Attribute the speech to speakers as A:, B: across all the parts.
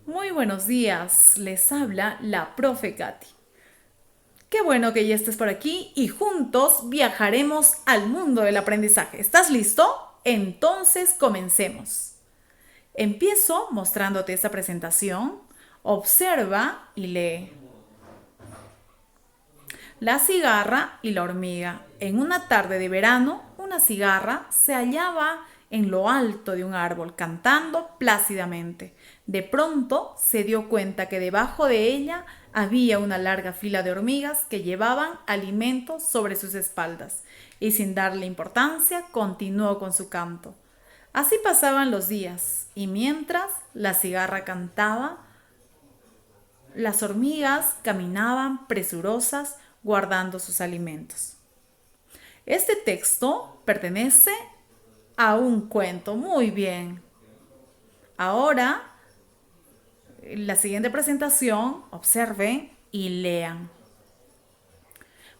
A: Muy buenos días, les habla la profe Katy. Qué bueno que ya estés por aquí y juntos viajaremos al mundo del aprendizaje. ¿Estás listo? Entonces comencemos. Empiezo mostrándote esta presentación. Observa y lee. La cigarra y la hormiga. En una tarde de verano, una cigarra se hallaba en lo alto de un árbol cantando plácidamente. De pronto se dio cuenta que debajo de ella había una larga fila de hormigas que llevaban alimento sobre sus espaldas y sin darle importancia continuó con su canto. Así pasaban los días y mientras la cigarra cantaba, las hormigas caminaban presurosas guardando sus alimentos. Este texto pertenece a un cuento. Muy bien. Ahora, la siguiente presentación, observen y lean.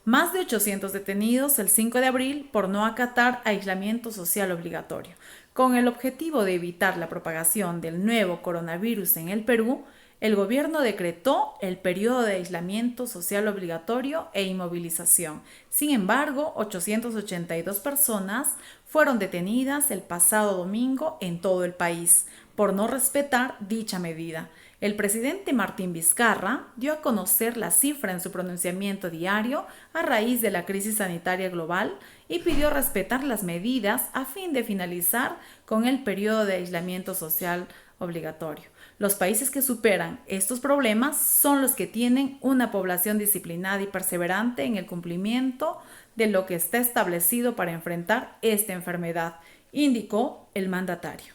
A: Más de 800 detenidos el 5 de abril por no acatar aislamiento social obligatorio. Con el objetivo de evitar la propagación del nuevo coronavirus en el Perú, el gobierno decretó el periodo de aislamiento social obligatorio e inmovilización. Sin embargo, 882 personas fueron detenidas el pasado domingo en todo el país por no respetar dicha medida. El presidente Martín Vizcarra dio a conocer la cifra en su pronunciamiento diario a raíz de la crisis sanitaria global y pidió respetar las medidas a fin de finalizar con el periodo de aislamiento social obligatorio. Los países que superan estos problemas son los que tienen una población disciplinada y perseverante en el cumplimiento de lo que está establecido para enfrentar esta enfermedad, indicó el mandatario.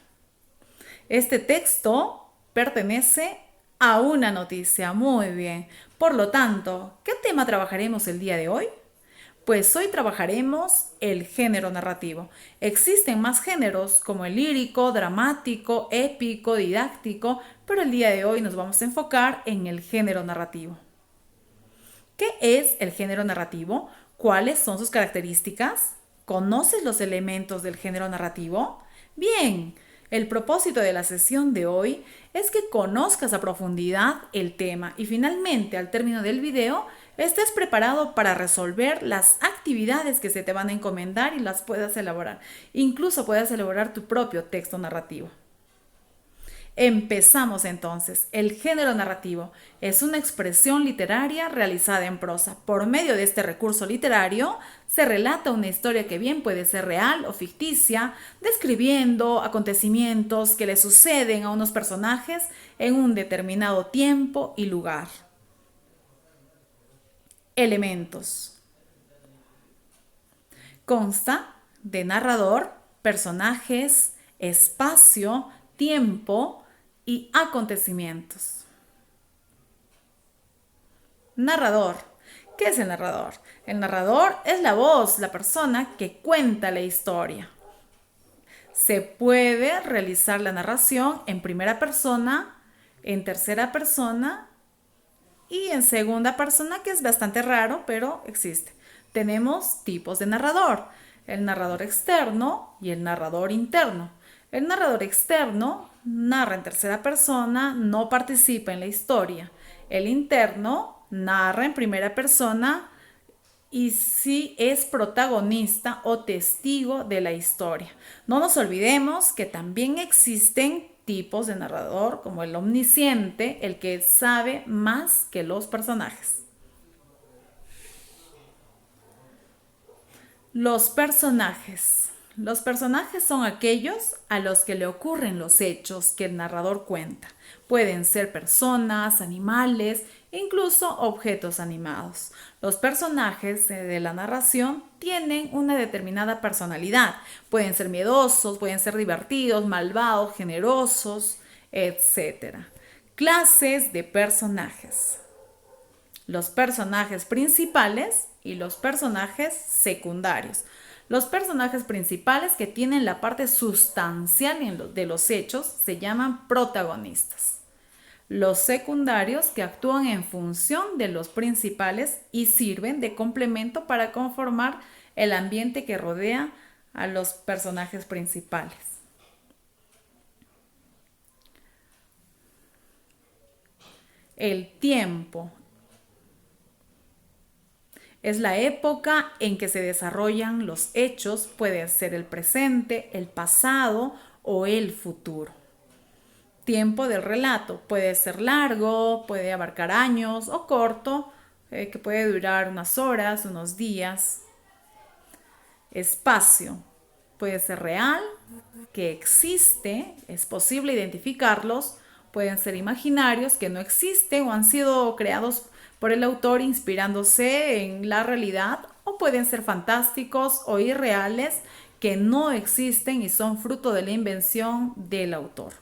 A: Este texto pertenece a una noticia. Muy bien. Por lo tanto, ¿qué tema trabajaremos el día de hoy? Pues hoy trabajaremos el género narrativo. Existen más géneros como el lírico, dramático, épico, didáctico, pero el día de hoy nos vamos a enfocar en el género narrativo. ¿Qué es el género narrativo? ¿Cuáles son sus características? ¿Conoces los elementos del género narrativo? Bien, el propósito de la sesión de hoy es que conozcas a profundidad el tema y finalmente al término del video estés preparado para resolver las actividades que se te van a encomendar y las puedas elaborar. Incluso puedas elaborar tu propio texto narrativo. Empezamos entonces. El género narrativo es una expresión literaria realizada en prosa. Por medio de este recurso literario se relata una historia que bien puede ser real o ficticia, describiendo acontecimientos que le suceden a unos personajes en un determinado tiempo y lugar. Elementos. Consta de narrador, personajes, espacio, tiempo y acontecimientos. Narrador. ¿Qué es el narrador? El narrador es la voz, la persona que cuenta la historia. Se puede realizar la narración en primera persona, en tercera persona y en segunda persona, que es bastante raro, pero existe. Tenemos tipos de narrador: el narrador externo y el narrador interno. El narrador externo narra en tercera persona, no participa en la historia. El interno narra en primera persona y sí es protagonista o testigo de la historia. No nos olvidemos que también existen tipos de narrador como el omnisciente, el que sabe más que los personajes. Los personajes. Los personajes son aquellos a los que le ocurren los hechos que el narrador cuenta. Pueden ser personas, animales, incluso objetos animados. Los personajes de la narración tienen una determinada personalidad. Pueden ser miedosos, pueden ser divertidos, malvados, generosos, etcétera. Clases de personajes: los personajes principales y los personajes secundarios. Los personajes principales, que tienen la parte sustancial de los hechos, se llaman protagonistas. Los secundarios, que actúan en función de los principales y sirven de complemento para conformar el ambiente que rodea a los personajes principales. El tiempo es la época en que se desarrollan los hechos, puede ser el presente, el pasado o el futuro. Tiempo del relato puede ser largo, puede abarcar años o corto, que puede durar unas horas, unos días. Espacio puede ser real, que existe, es posible identificarlos, pueden ser imaginarios, que no existen o han sido creados por el autor inspirándose en la realidad, o pueden ser fantásticos o irreales, que no existen y son fruto de la invención del autor.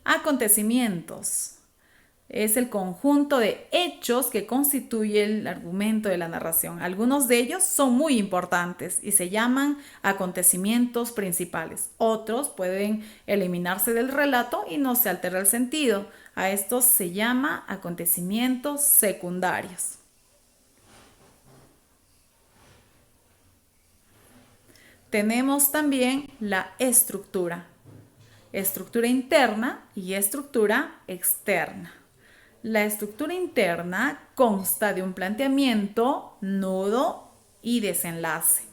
A: Acontecimientos. Es el conjunto de hechos que constituye el argumento de la narración. Algunos de ellos son muy importantes y se llaman acontecimientos principales. Otros pueden eliminarse del relato y no se altera el sentido. A estos se llama acontecimientos secundarios. Tenemos también la estructura. Estructura interna y estructura externa. La estructura interna consta de un planteamiento, nudo y desenlace.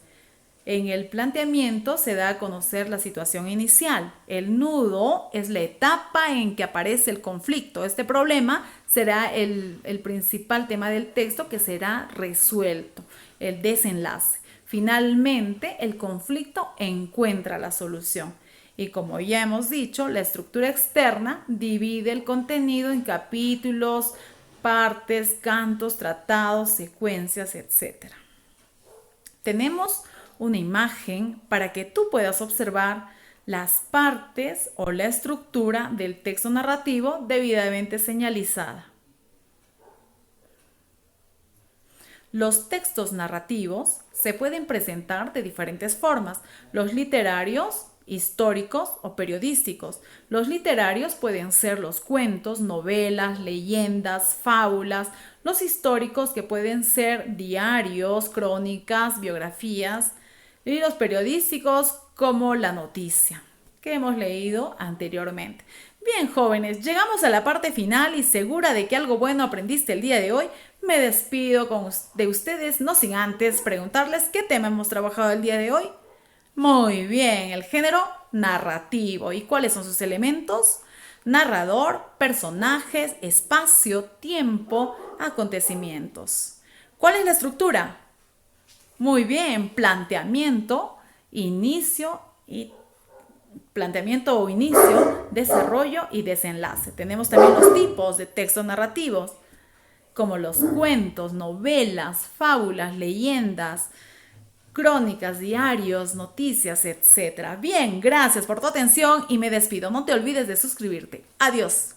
A: En el planteamiento se da a conocer la situación inicial. El nudo es la etapa en que aparece el conflicto. Este problema será el principal tema del texto que será resuelto, el desenlace. Finalmente, el conflicto encuentra la solución. Y como ya hemos dicho, la estructura externa divide el contenido en capítulos, partes, cantos, tratados, secuencias, etc. Tenemos una imagen para que tú puedas observar las partes o la estructura del texto narrativo debidamente señalizada. Los textos narrativos se pueden presentar de diferentes formas. Los literarios, históricos o periodísticos. Los literarios pueden ser los cuentos, novelas, leyendas, fábulas. Los históricos, que pueden ser diarios, crónicas, biografías. Y los periodísticos, como la noticia, que hemos leído anteriormente. Bien, jóvenes, llegamos a la parte final y segura de que algo bueno aprendiste el día de hoy, me despido de ustedes, no sin antes preguntarles qué tema hemos trabajado el día de hoy. Muy bien, el género narrativo. ¿Y cuáles son sus elementos? Narrador, personajes, espacio, tiempo, acontecimientos. ¿Cuál es la estructura? Muy bien, planteamiento, inicio o inicio, desarrollo y desenlace. Tenemos también los tipos de textos narrativos, como los cuentos, novelas, fábulas, leyendas, crónicas, diarios, noticias, etc. Bien, gracias por tu atención y me despido. No te olvides de suscribirte. Adiós.